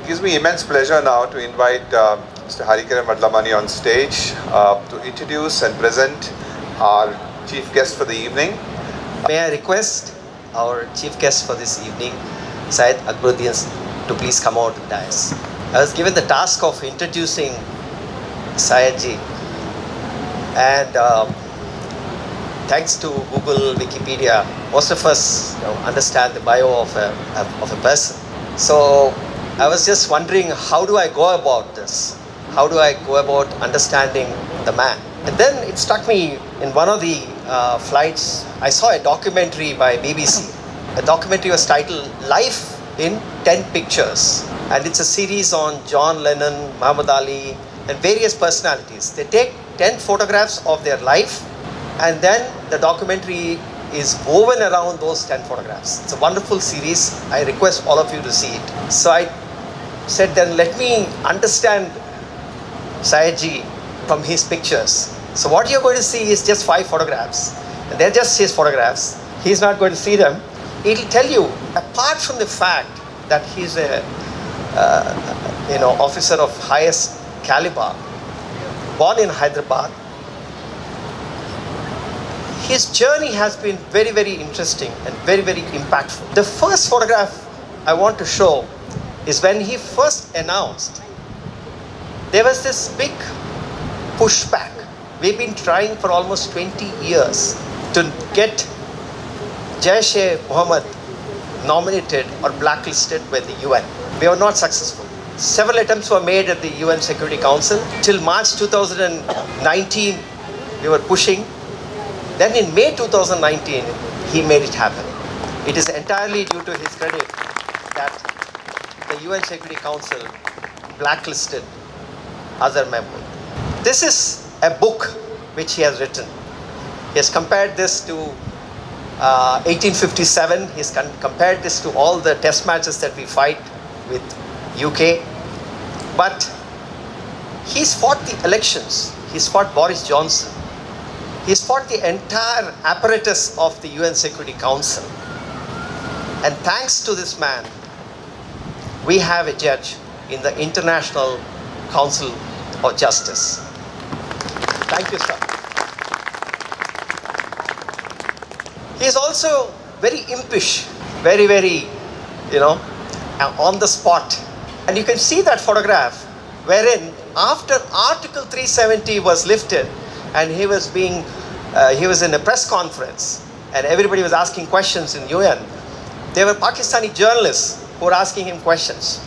It gives me immense pleasure now to invite Mr. Harikaran Madlamani on stage to introduce and present our chief guest for the evening. May I request our chief guest for this evening, Syed Akbaruddin, to please come out to the dais. I was given the task of introducing Syed ji, and thanks to Google, Wikipedia, most of us understand the bio of a person. So I was just wondering, how do I go about this? How do I go about understanding the man? And then it struck me in one of the flights, I saw a documentary by BBC. The documentary was titled Life in 10 Pictures. And it's a series on John Lennon, Muhammad Ali, and various personalities. They take 10 photographs of their life, and then the documentary is woven around those 10 photographs. It's a wonderful series. I request all of you to see it. So I said, then let me understand Syed ji from his pictures. So what you're going to see is just 5 photographs. And they're just his photographs. He's not going to see them. It'll tell you, apart from the fact that he's a officer of highest caliber, born in Hyderabad, his journey has been very, very interesting and very, very impactful. The first photograph I want to show is when he first announced. There was this big pushback. We've been trying for almost 20 years to get Jaish-e-Mohammed nominated or blacklisted by the UN. We were not successful. Several attempts were made at the UN Security Council. Till March 2019, we were pushing. Then in May 2019, he made it happen. It is entirely due to his credit that the UN Security Council blacklisted other members. This is a book which he has written. He has compared this to 1857. He's compared this to all the test matches that we fight with UK. But he's fought the elections. He's fought Boris Johnson. He's fought the entire apparatus of the UN Security Council. And thanks to this man, we have a judge in the International Council of Justice. Thank you, sir. He is also very impish, very, very, on the spot. And you can see that photograph wherein after Article 370 was lifted, and he was in a press conference, and everybody was asking questions in UN. There were Pakistani journalists who were asking him questions.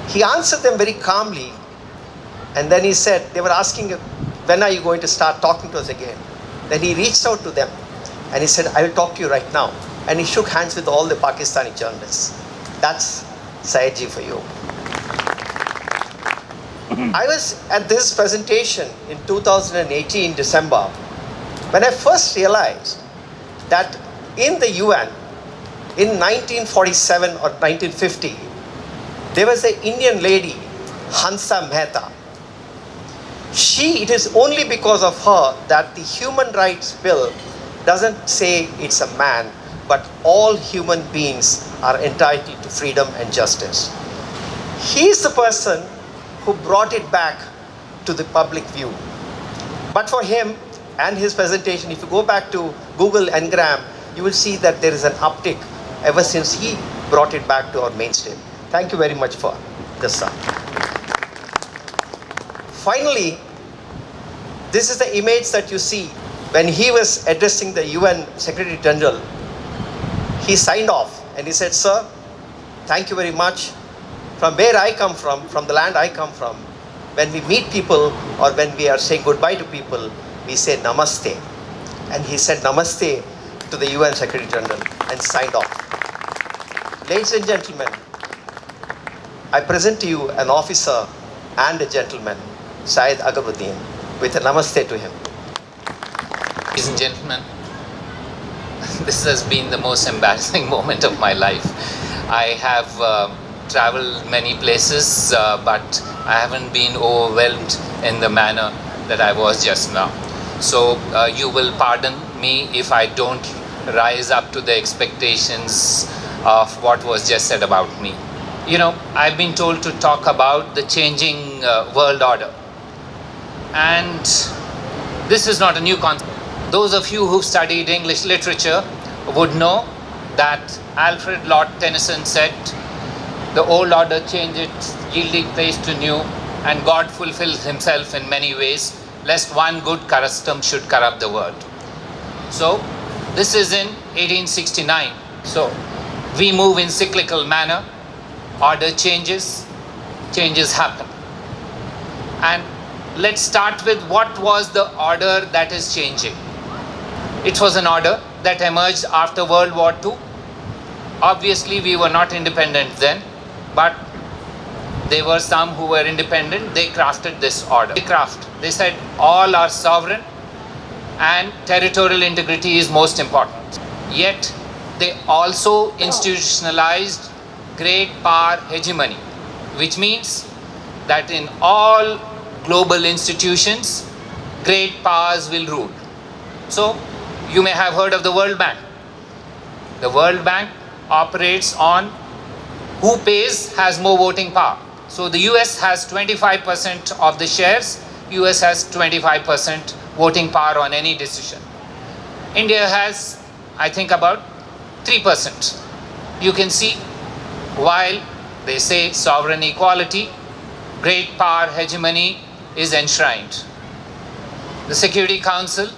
He answered them very calmly, and then he said, they were asking, when are you going to start talking to us again? Then he reached out to them, and he said, I will talk to you right now. And he shook hands with all the Pakistani journalists. That's Syed ji for you. I was at this presentation in 2018, December, when I first realized that in the UN, in 1947 or 1950, there was an Indian lady, Hansa Mehta. It is only because of her that the Human Rights Bill doesn't say it's a man, but all human beings are entitled to freedom and justice. He is the person who brought it back to the public view. But for him and his presentation, if you go back to Google Ngram, you will see that there is an uptick ever since he brought it back to our mainstream. Thank you very much for this, sir. Finally, this is the image that you see when he was addressing the UN Secretary General. He signed off and he said, sir, thank you very much. From where I come from the land I come from, when we meet people or when we are saying goodbye to people, we say namaste. And he said namaste to the UN Secretary General and signed off. Ladies and gentlemen, I present to you an officer and a gentleman, Syed Akbaruddin, with a namaste to him. Ladies and gentlemen, this has been the most embarrassing moment of my life. I have traveled many places, but I haven't been overwhelmed in the manner that I was just now. So you will pardon me if I don't rise up to the expectations of what was just said about me. I've been told to talk about the changing world order. And this is not a new concept. Those of you who've studied English literature would know that Alfred Lord Tennyson said, "The old order changeth, yielding place to new, and God fulfills himself in many ways, lest one good custom should corrupt the world." So, this is in 1869. So, we move in cyclical manner. Order changes happen. And let's start with what was the order that is changing. It was an order that emerged after World War II. Obviously, we were not independent then, but there were some who were independent. They crafted this order. They said all are sovereign and territorial integrity is most important. Yet, they also institutionalized great power hegemony, which means that in all global institutions, great powers will rule. So, you may have heard of the World Bank. The World Bank operates on who pays has more voting power. So, the US has 25% of the shares, US has 25% voting power on any decision. India has, I think, about 3%. You can see, while they say sovereign equality, great power hegemony is enshrined. The Security Council,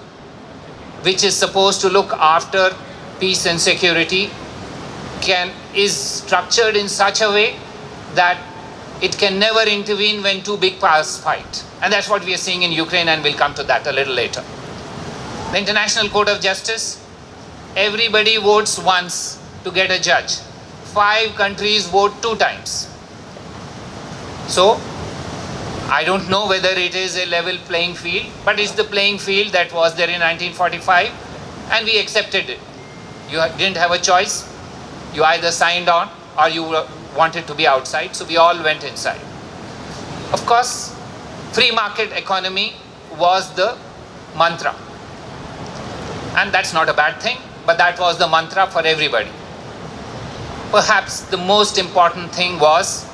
which is supposed to look after peace and security, is structured in such a way that it can never intervene when two big powers fight. And that's what we are seeing in Ukraine, and we'll come to that a little later. The International Court of Justice, everybody votes once to get a judge. 5 countries vote 2 times. So, I don't know whether it is a level playing field, but it's the playing field that was there in 1945, and we accepted it. You didn't have a choice. You either signed on or you wanted to be outside, so we all went inside. Of course, free market economy was the mantra. And that's not a bad thing, but that was the mantra for everybody. Perhaps the most important thing was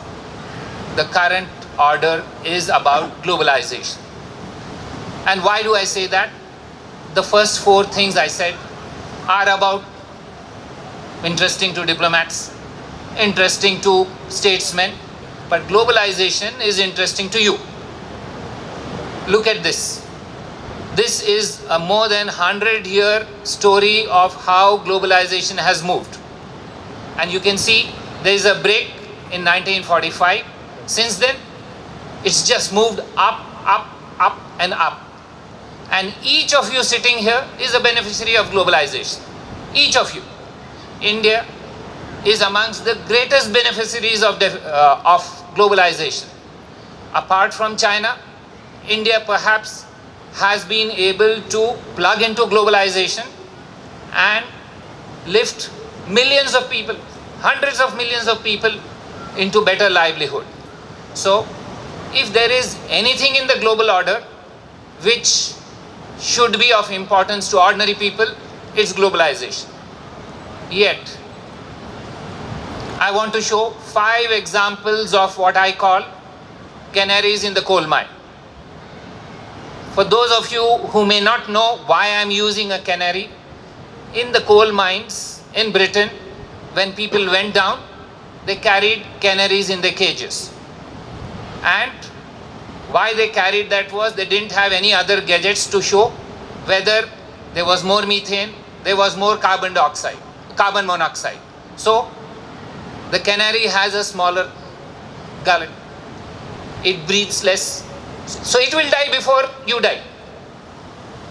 the current order is about globalization. And why do I say that? The first 4 things I said are about interesting to diplomats, interesting to statesmen, but globalization is interesting to you. Look at this. This is a more than 100-year story of how globalization has moved. And you can see there is a break in 1945. Since then, it's just moved up, up, up and up. And each of you sitting here is a beneficiary of globalization. Each of you. India is amongst the greatest beneficiaries of globalization. Apart from China, India perhaps has been able to plug into globalization and lift millions of people, hundreds of millions of people into better livelihood. So, if there is anything in the global order which should be of importance to ordinary people, it's globalization. Yet, I want to show 5 examples of what I call canaries in the coal mine. For those of you who may not know why I'm using a canary, in the coal mines in Britain, when people went down, they carried canaries in their cages. And why they carried that was they didn't have any other gadgets to show whether there was more methane, there was more carbon monoxide. So, the canary has a smaller gullet. It breathes less. So, it will die before you die.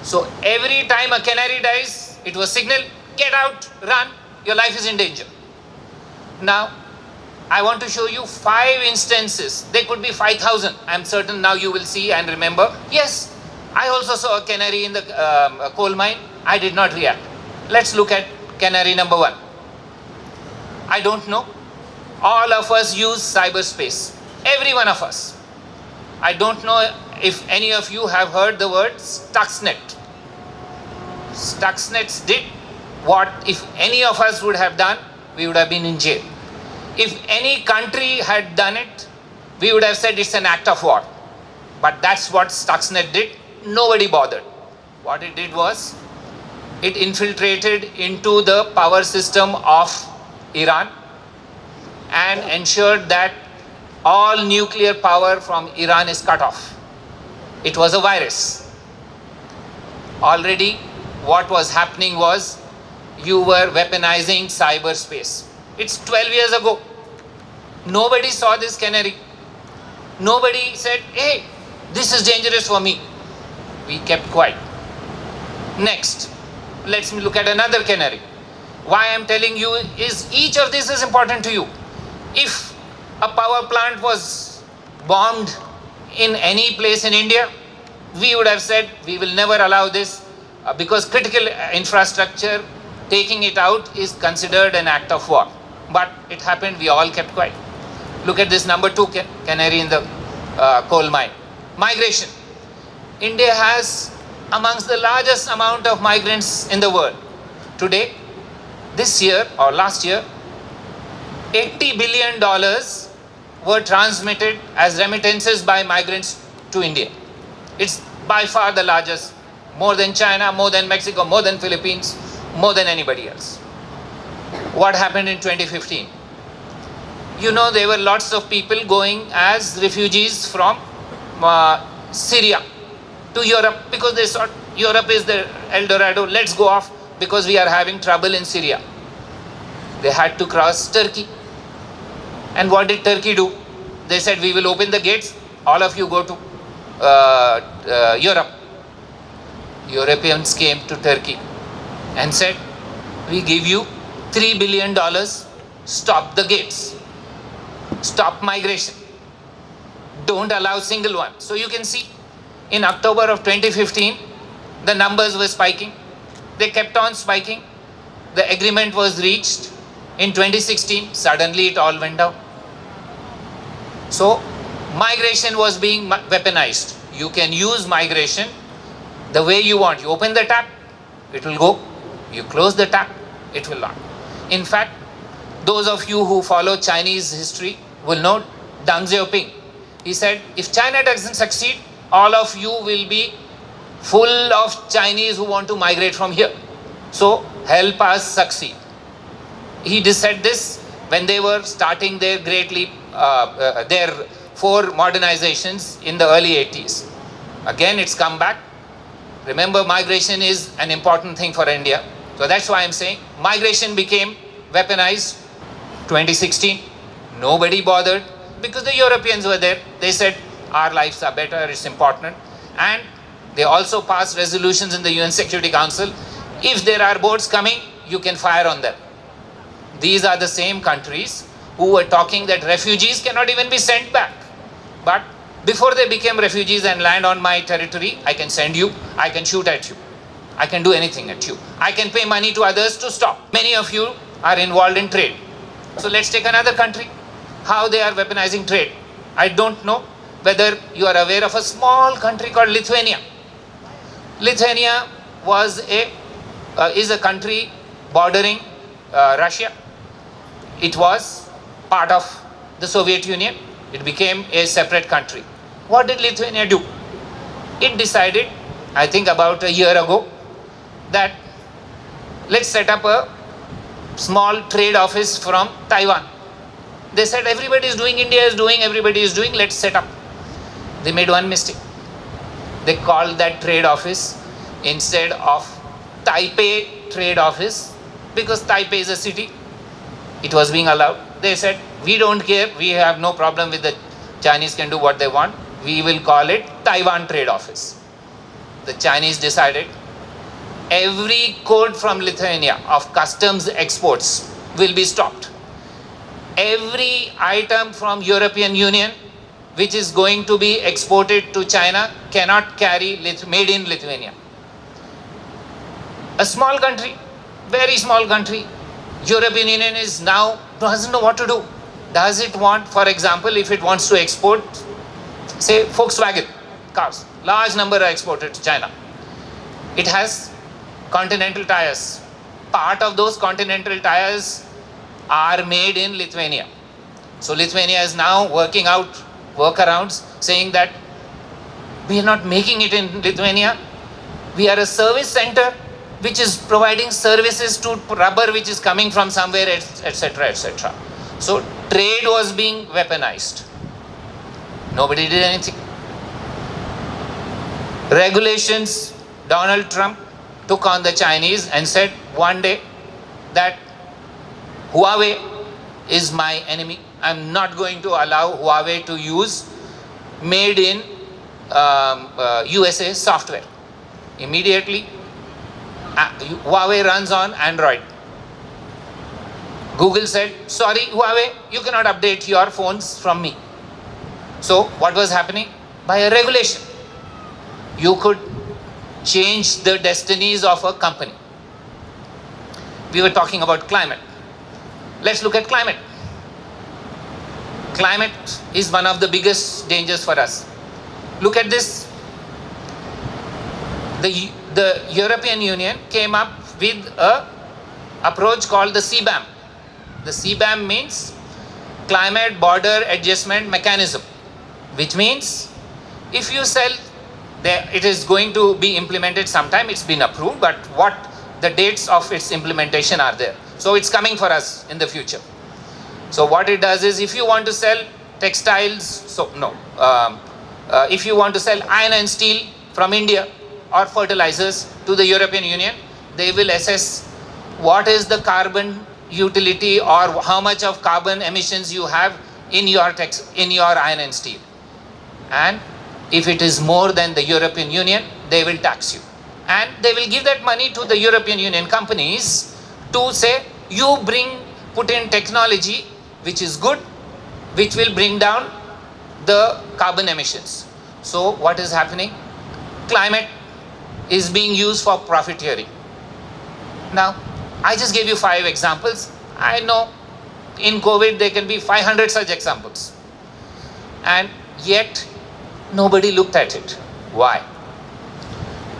So, every time a canary dies, it was signal, get out, run, your life is in danger. Now, I want to show you 5 instances. There could be 5,000. I'm certain now you will see and remember. Yes, I also saw a canary in the coal mine. I did not react. Let's look at canary number 1. I don't know. All of us use cyberspace. Every one of us. I don't know if any of you have heard the word Stuxnet. Stuxnets did what if any of us would have done, we would have been in jail. If any country had done it, we would have said it's an act of war. But that's what Stuxnet did. Nobody bothered. What it did was, it infiltrated into the power system of Iran and ensured that all nuclear power from Iran is cut off. It was a virus. Already what was happening was, you were weaponizing cyberspace. It's 12 years ago. Nobody saw this canary. Nobody said, hey, this is dangerous for me. We kept quiet. Next, let's look at another canary. Why I'm telling you is each of this is important to you. If a power plant was bombed in any place in India, we would have said we will never allow this because critical infrastructure, taking it out is considered an act of war. But it happened, we all kept quiet. Look at this number 2 canary in the coal mine. Migration. India has amongst the largest amount of migrants in the world. Today, this year or last year, $80 billion were transmitted as remittances by migrants to India. It's by far the largest, more than China, more than Mexico, more than Philippines, more than anybody else. What happened in 2015? You know, there were lots of people going as refugees from Syria to Europe because they thought Europe is the El Dorado, let's go off because we are having trouble in Syria. They had to cross Turkey. And what did Turkey do? They said, we will open the gates, all of you go to Europe. Europeans came to Turkey and said, we give you $3 billion, stop the gates, stop migration, don't allow single one. So you can see, in October of 2015, the numbers were spiking. They kept on spiking. The agreement was reached. In 2016, suddenly it all went down. So migration was being weaponized. You can use migration the way you want. You open the tap, it will go. You close the tap, it will not. In fact, those of you who follow Chinese history will know Deng Xiaoping. He said, if China doesn't succeed, all of you will be full of Chinese who want to migrate from here. So help us succeed. He said this when they were starting their their 4 modernizations in the early 80s. Again, it's come back. Remember, migration is an important thing for India. So that's why I'm saying migration became weaponized. 2016, nobody bothered because the Europeans were there. They said, our lives are better, it's important. And they also passed resolutions in the UN Security Council. If there are boats coming, you can fire on them. These are the same countries who were talking that refugees cannot even be sent back. But before they became refugees and land on my territory, I can send you, I can shoot at you, I can do anything at you. I can pay money to others to stop. Many of you are involved in trade. So let's take another country, how they are weaponizing trade. I don't know whether you are aware of a small country called Lithuania. Lithuania is a country bordering Russia. It was part of the Soviet Union. It became a separate country. What did Lithuania do? It decided, I think about a year ago, that let's set up a small trade office from Taiwan. They said everybody is doing, India is doing, everybody is doing, let's set up. They made one mistake. They called that trade office instead of Taipei trade office, because Taipei is a city. It was being allowed. They said, we don't care, we have no problem with the Chinese can do what they want. We will call it Taiwan trade office. The Chinese decided every code from Lithuania of customs exports will be stopped. Every item from European Union which is going to be exported to China cannot carry made in Lithuania. A small country, very small country. European Union is now doesn't know what to do. Does it want, for example, if it wants to export, say Volkswagen cars, large number are exported to China. It has continental tires. Part of those continental tires are made in Lithuania. So Lithuania is now working out workarounds saying that we are not making it in Lithuania. We are a service center which is providing services to rubber which is coming from somewhere, etc., etc. So trade was being weaponized. Nobody did anything. Regulations, Donald Trump took on the Chinese and said one day that Huawei is my enemy. I'm not going to allow Huawei to use made in USA software. Immediately, Huawei runs on Android. Google said, sorry Huawei, you cannot update your phones from me. So what was happening? By a regulation, you could change the destinies of a company. We were talking about climate. Let's look at climate. Climate is one of the biggest dangers for us. Look at this. The European Union came up with an approach called the CBAM. The CBAM means Climate Border Adjustment Mechanism, which means if you sell, it is going to be implemented sometime. It's been approved, but what the dates of its implementation are there. So it's coming for us in the future. So what it does is, if you want to sell textiles, if you want to sell iron and steel from India or fertilizers to the European Union, they will assess what is the carbon utility or how much of carbon emissions you have in your iron and steel. And if it is more than the European Union, they will tax you. And they will give that money to the European Union companies to say, you put in technology which is good, which will bring down the carbon emissions. So what is happening? Climate is being used for profiteering. Now, I just gave you 5 examples. I know in COVID there can be 500 such examples. And yet, nobody looked at it. Why?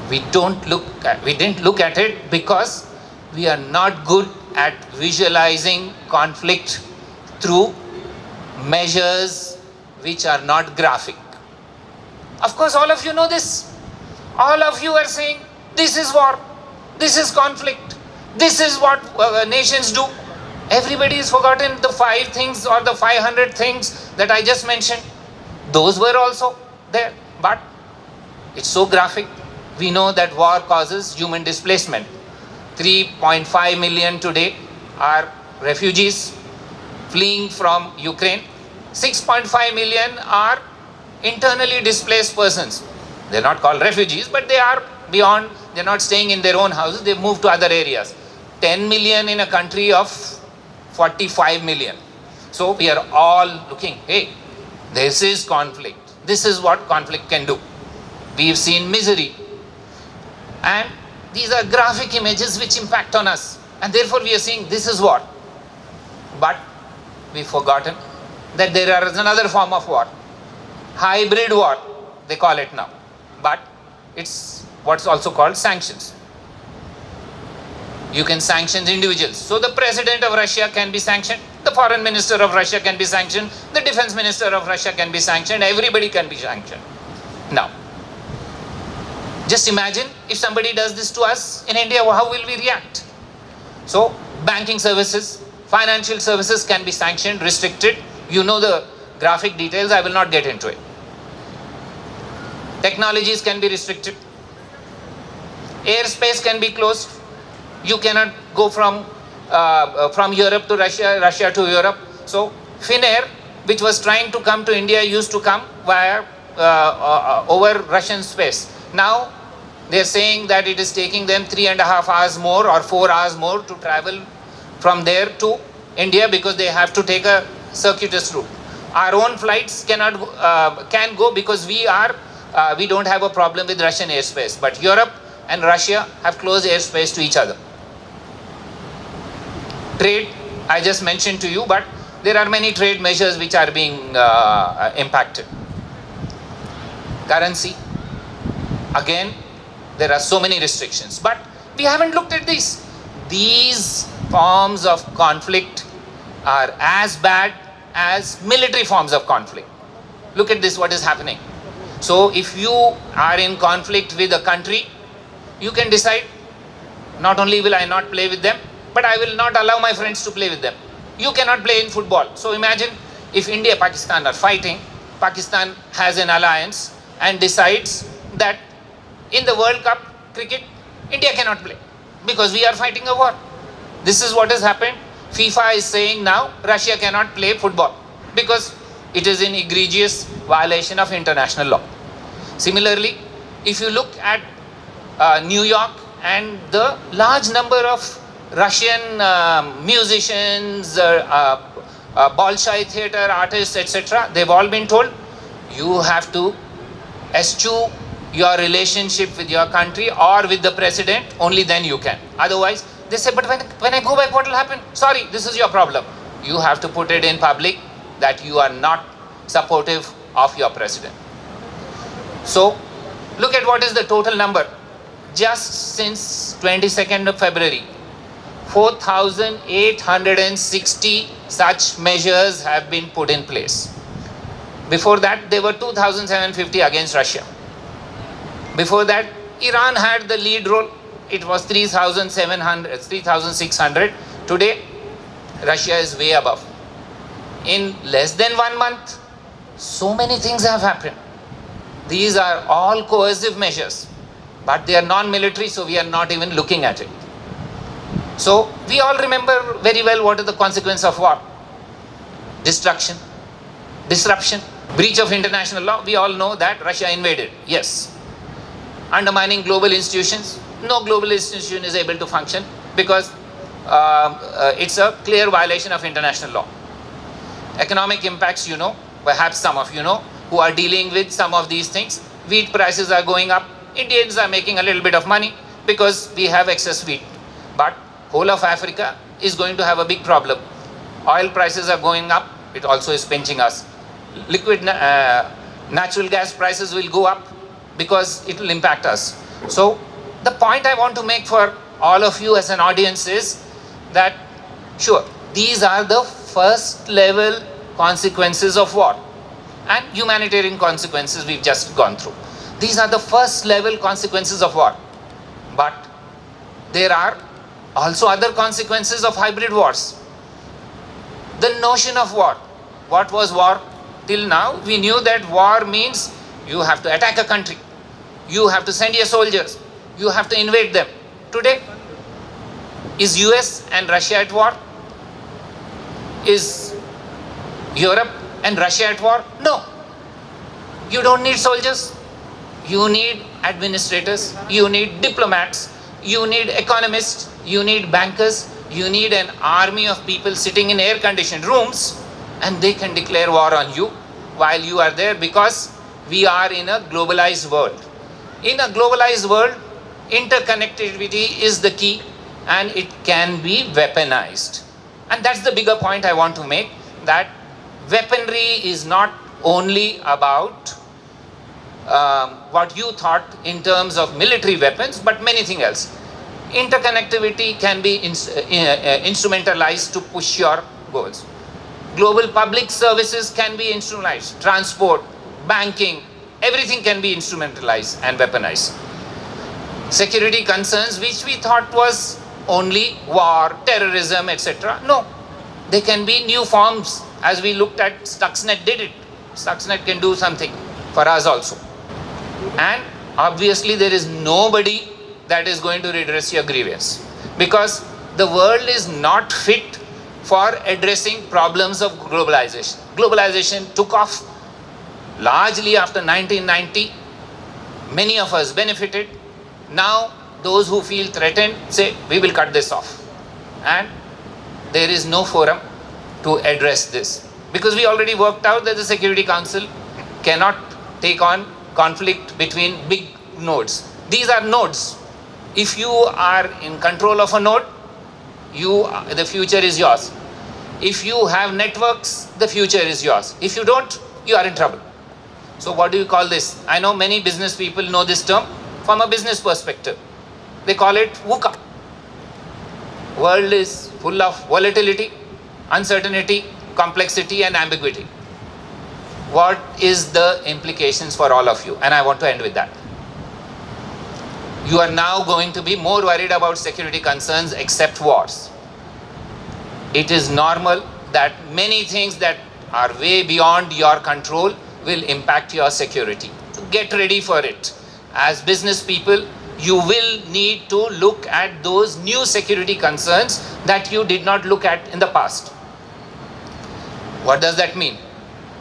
We didn't look at it because we are not good at visualizing conflict through measures which are not graphic. Of course, all of you know this. All of you are saying, this is war, this is conflict, this is what nations do. Everybody has forgotten the 5 things or the 500 things that I just mentioned. Those were also there, but it's so graphic. We know that war causes human displacement. 3.5 million today are refugees fleeing from Ukraine. 6.5 million are internally displaced persons. They're not called refugees, but they are beyond, they're not staying in their own houses, they've moved to other areas. 10 million in a country of 45 million. So we are all looking, hey, this is conflict. This is what conflict can do. We've seen misery. And these are graphic images which impact on us. And therefore we are saying this is war. But we've forgotten that there is another form of war. Hybrid war, they call it now. But it's what's also called sanctions. You can sanction individuals. So the president of Russia can be sanctioned, the foreign minister of Russia can be sanctioned, the defense minister of Russia can be sanctioned, everybody can be sanctioned. Now, just imagine if somebody does this to us in India, how will we react? So, banking services, financial services can be sanctioned, restricted. You know the graphic details, I will not get into it. Technologies can be restricted. Airspace can be closed. You cannot go from Europe to Russia, Russia to Europe. So, Finnair, which was trying to come to India, used to come via over Russian space. Now, they are saying that it is taking them 3.5 hours more or 4 hours more to travel from there to India because they have to take a circuitous route. Our own flights can go because we don't have a problem with Russian airspace. But Europe and Russia have closed airspace to each other. Trade, I just mentioned to you, but there are many trade measures which are being impacted. Currency, again, there are so many restrictions, but we haven't looked at these. These forms of conflict are as bad as military forms of conflict. Look at this, what is happening. So if you are in conflict with a country, you can decide, not only will I not play with them, but I will not allow my friends to play with them. You cannot play in football. So imagine if India, Pakistan are fighting, Pakistan has an alliance and decides that in the World Cup cricket, India cannot play because we are fighting a war. This is what has happened. FIFA is saying now Russia cannot play football because it is in egregious violation of international law. Similarly, if you look at New York and the large number of Russian musicians, Bolshoi theatre artists, etc., they've all been told, you have to eschew your relationship with your country or with the president, only then you can. Otherwise, they say, but when I go back, what will happen? Sorry, this is your problem. You have to put it in public that you are not supportive of your president. So, look at what is the total number. Just since 22nd of February, 4,860 such measures have been put in place. Before that, there were 2,750 against Russia. Before that, Iran had the lead role. It was 3,600. Today, Russia is way above. In less than 1 month, so many things have happened. These are all coercive measures, but they are non-military, so we are not even looking at it. So we all remember very well what are the consequences of war. Destruction, disruption, breach of international law. We all know that Russia invaded, yes. Undermining global institutions. No global institution is able to function because it's a clear violation of international law. Economic impacts, you know, perhaps some of you know, who are dealing with some of these things. Wheat prices are going up. Indians are making a little bit of money because we have excess wheat. But whole of Africa is going to have a big problem. Oil prices are going up. It also is pinching us. Liquid natural gas prices will go up because it will impact us. So the point I want to make for all of you as an audience is that, sure, these are the first level consequences of war and humanitarian consequences we've just gone through. These are the first level consequences of war. But there are also other consequences of hybrid wars. The notion of war. What was war? Till now, we knew that war means you have to attack a country. You have to send your soldiers. You have to invade them. Today, is US and Russia at war? Is Europe and Russia at war? No. You don't need soldiers. You need administrators. You need diplomats. You need economists. You need bankers. You need an army of people sitting in air-conditioned rooms, and they can declare war on you while you are there, because we are in a globalized world. In a globalized world, interconnectivity is the key, and it can be weaponized. And that's the bigger point I want to make, that weaponry is not only about what you thought in terms of military weapons, but many things else. Interconnectivity can be instrumentalized to push your goals. Global public services can be instrumentalized. Transport, banking, everything can be instrumentalized and weaponized. Security concerns, which we thought was only war, terrorism, etc. No, they can be new forms. As we looked at, Stuxnet did it. Stuxnet can do something for us also. And obviously there is nobody that is going to redress your grievance, because the world is not fit for addressing problems of globalization. Globalization took off largely after 1990. Many of us benefited. Now those who feel threatened say, we will cut this off. And there is no forum to address this, because we already worked out that the Security Council cannot take on conflict between big nodes. These are nodes. If you are in control of a node, the future is yours. If you have networks, the future is yours. If you don't, you are in trouble. So what do you call this? I know many business people know this term from a business perspective. They call it VUCA. World is full of volatility, uncertainty, complexity and ambiguity. What is the implications for all of you? And I want to end with that. You are now going to be more worried about security concerns except wars. It is normal that many things that are way beyond your control will impact your security. So get ready for it. As business people, you will need to look at those new security concerns that you did not look at in the past. What does that mean?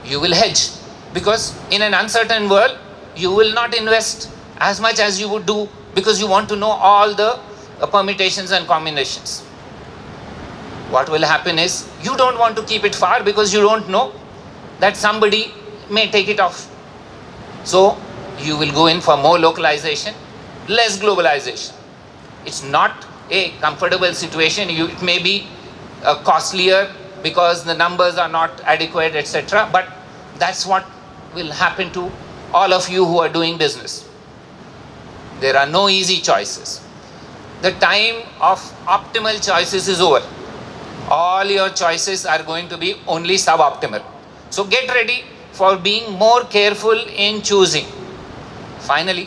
You will hedge, because in an uncertain world, you will not invest as much as you would do because you want to know all the permutations and combinations. What will happen is you don't want to keep it far because you don't know that somebody may take it off. So you will go in for more localization, less globalization. It's not a comfortable situation. It may be costlier because the numbers are not adequate, etc. But that's what will happen to all of you who are doing business. There are no easy choices. The time of optimal choices is over. All your choices are going to be only suboptimal. So get ready for being more careful in choosing. Finally,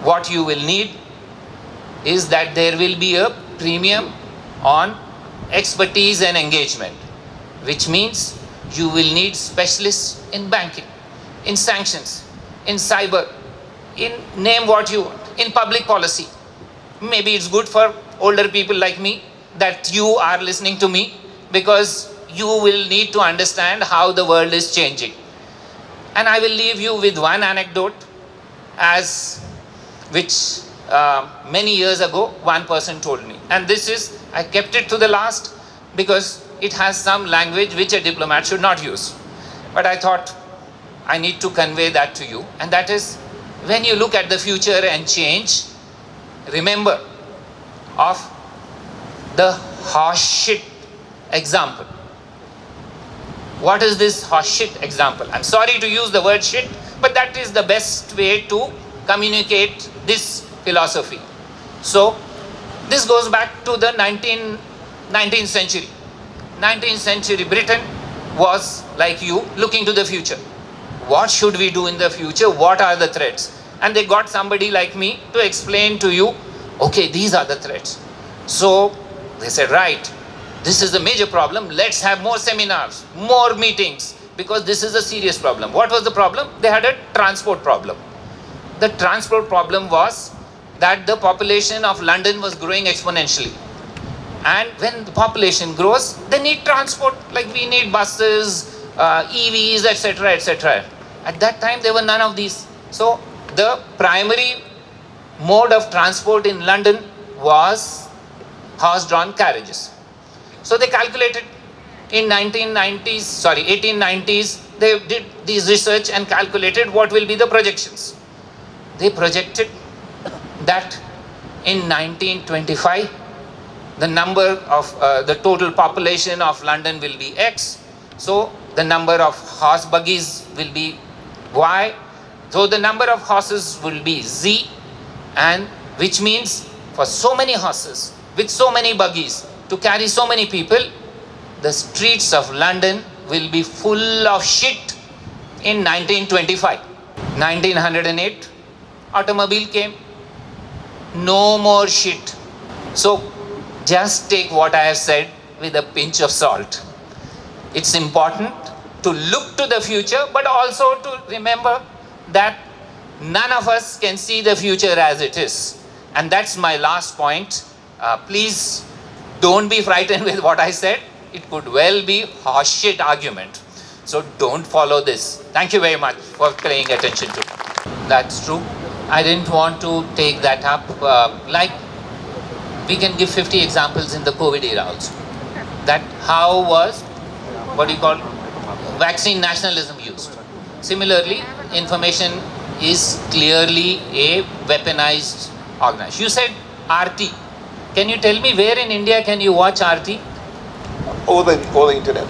what you will need is that there will be a premium on expertise and engagement, which means you will need specialists in banking, in sanctions, in cyber, in name what you want, in public policy. Maybe it's good for older people like me that you are listening to me, because you will need to understand how the world is changing. And I will leave you with one anecdote, which many years ago one person told me. And this is, I kept it to the last because it has some language which a diplomat should not use. But I thought I need to convey that to you. And that is, when you look at the future and change, remember of the horse shit example. What is this horse shit example? I'm sorry to use the word shit, but that is the best way to communicate this philosophy. So this goes back to the 19th century. 19th century Britain was like you, looking to the future. What should we do in the future? What are the threats? And they got somebody like me to explain to you, okay, these are the threats. So they said, right, this is a major problem. Let's have more seminars, more meetings, because this is a serious problem. What was the problem? They had a transport problem. The transport problem was that the population of London was growing exponentially. And when the population grows, they need transport, like we need buses, EVs, etc., etc. At that time, there were none of these. So the primary mode of transport in London was horse-drawn carriages. So they calculated in 1890s, they did this research and calculated what will be the projections. They projected that in 1925, the number of the total population of London will be X. So the number of horse buggies will be Y. So the number of horses will be Z, and which means for so many horses, with so many buggies, to carry so many people, the streets of London will be full of shit in 1925. 1908, automobile came. No more shit. So just take what I have said with a pinch of salt. It's important to look to the future, but also to remember that none of us can see the future as it is. And that's my last point. Please don't be frightened with what I said. It could well be horseshit argument. So don't follow this. Thank you very much for paying attention to it. That's true. I didn't want to take that up. Like we can give 50 examples in the COVID era also. That how was, what do you call, vaccine nationalism used. Similarly, information is clearly a weaponized organization. You said RT. Can you tell me where in India can you watch RT? Over the internet.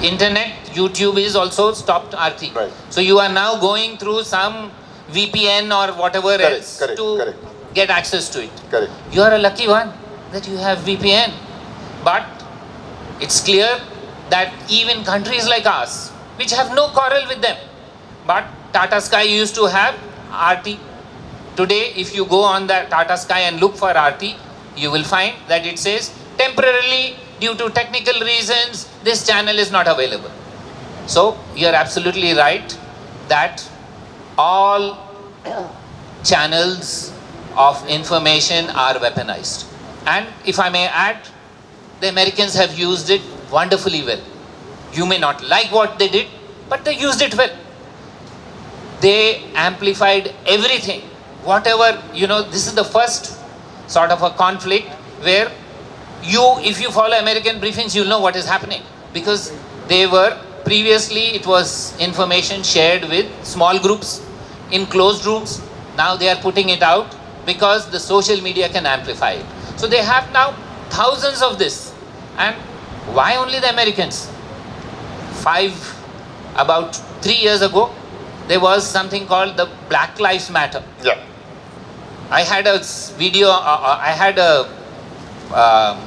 Internet, YouTube is also stopped RT. Right. So you are now going through some VPN or whatever else to get access to it. Correct. You are a lucky one that you have VPN. But it's clear that even countries like us, which have no quarrel with them, but Tata Sky used to have RT. Today, if you go on the Tata Sky and look for RT, you will find that it says temporarily, due to technical reasons, this channel is not available. So, you are absolutely right that all channels of information are weaponized. And if I may add, the Americans have used it wonderfully well. You may not like what they did, but they used it well. They amplified everything. Whatever, this is the first sort of a conflict where if you follow American briefings, you'll know what is happening. Because previously it was information shared with small groups in closed rooms. Now they are putting it out because the social media can amplify it. So they have now thousands of this. And why only the Americans? About 3 years ago, there was something called the Black Lives Matter. Yeah. I had a video, I had a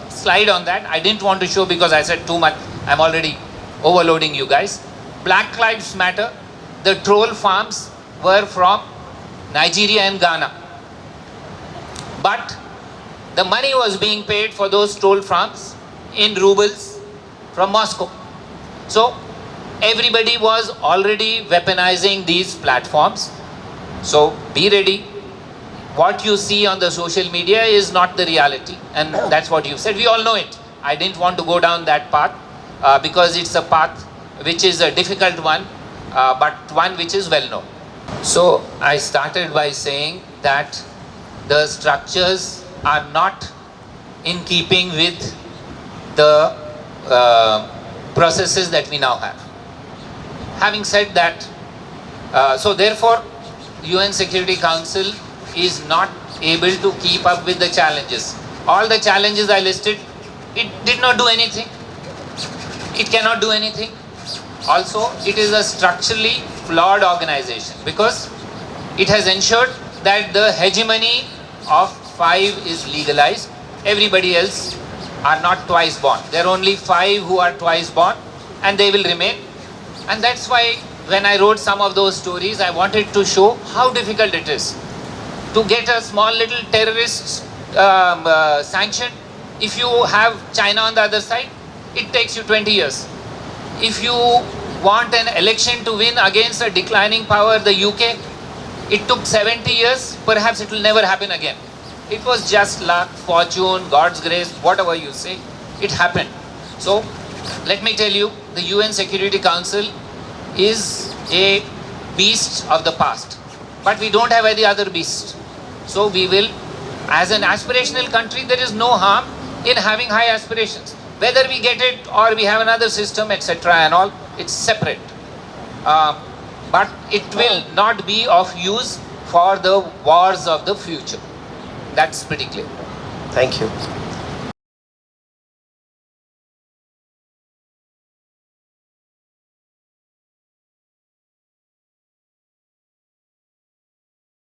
slide on that. I didn't want to show because I said too much. I'm already overloading you guys. Black Lives Matter, the troll farms were from Nigeria and Ghana. But the money was being paid for those troll farms in rubles from Moscow. So everybody was already weaponizing these platforms. So be ready. What you see on the social media is not the reality, and that's what you said. We all know it. I didn't want to go down that path because it's a path which is a difficult one, but one which is well known. So I started by saying that the structures are not in keeping with the processes that we now have. Having said that, so therefore UN Security Council is not able to keep up with the challenges. All the challenges I listed, it did not do anything. It cannot do anything. Also, it is a structurally flawed organization because it has ensured that the hegemony of 5 is legalized. Everybody else are not twice born. There are only 5 who are twice born, and they will remain. And that's why when I wrote some of those stories, I wanted to show how difficult it is to get a small little terrorist sanction. If you have China on the other side, it takes you 20 years. If you want an election to win against a declining power, the UK, it took 70 years. Perhaps it will never happen again. It was just luck, fortune, God's grace, whatever you say, it happened. So let me tell you, the UN Security Council is a beast of the past, but we don't have any other beast. So we will, as an aspirational country, there is no harm in having high aspirations. Whether we get it or we have another system, etc. and all, it's separate. But it will not be of use for the wars of the future. That's pretty clear. Thank you.